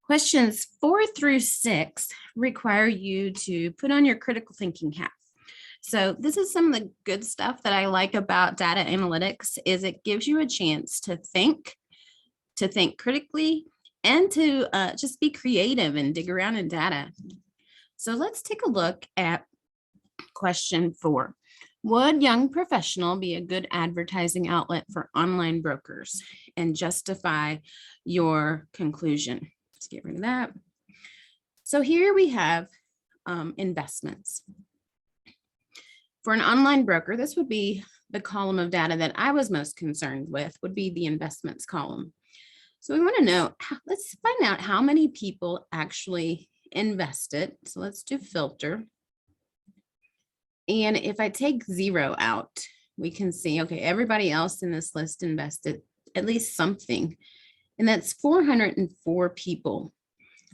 Questions 4 through 6 require you to put on your critical thinking hat. So this is some of the good stuff that I like about data analytics is it gives you a chance to think critically, and to just be creative and dig around in data. So let's take a look at question 4. Would young professional be a good advertising outlet for online brokers? And justify your conclusion. Let's get rid of that. So here we have investments. For an online broker, this would be the column of data that I was most concerned with, would be the investments column. So we want to know, let's find out how many people actually invested. So let's do filter. And if I take 0 out, we can see, okay, everybody else in this list invested at least something. And that's 404 people.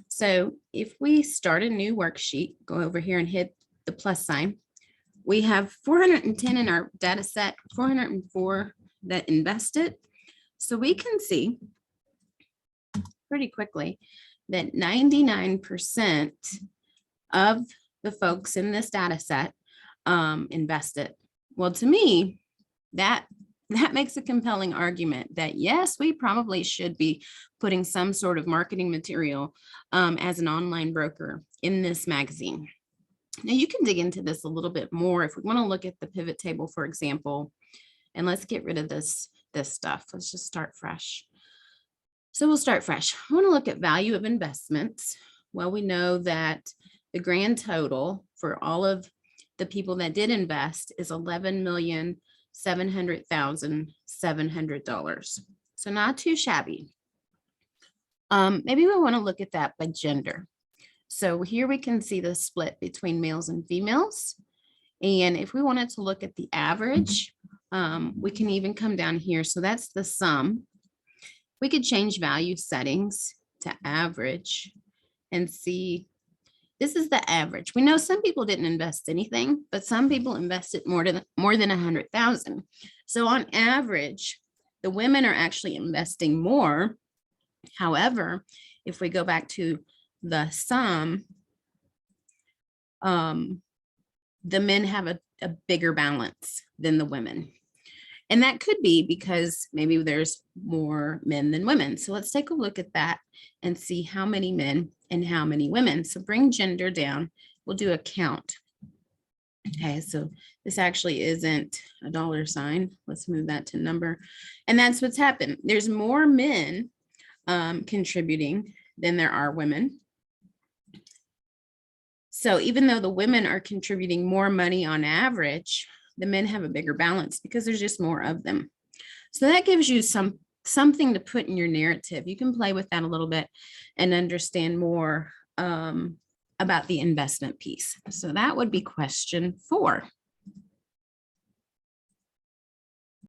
So if we start a new worksheet, go over here and hit the plus sign, we have 410 in our data set, 404 that invested. So we can see pretty quickly that 99% of the folks in this data set invested. Well, to me, that makes a compelling argument that yes, we probably should be putting some sort of marketing material as an online broker in this magazine. Now you can dig into this a little bit more if we want to look at the pivot table, for example, and let's get rid of this stuff. Let's just start fresh. So we'll start fresh. I want to look at value of investments. Well, we know that the grand total for all of the people that did invest is $11,700,700. So not too shabby. Maybe we want to look at that by gender. So here we can see the split between males and females. And if we wanted to look at the average, we can even come down here. So that's the sum. We could change value settings to average and see, this is the average. We know some people didn't invest anything, but some people invested more than 100,000. So on average, the women are actually investing more. However, if we go back to the sum, the men have a bigger balance than the women. And that could be because maybe there's more men than women. So let's take a look at that and see how many men and how many women. So bring gender down. We'll do a count. Okay, so this actually isn't a $sign. Let's move that to number. And that's what's happened. There's more men contributing than there are women. So even though the women are contributing more money on average, the men have a bigger balance because there's just more of them. So that gives you something to put in your narrative. You can play with that a little bit and understand more about the investment piece. So that would be question 4.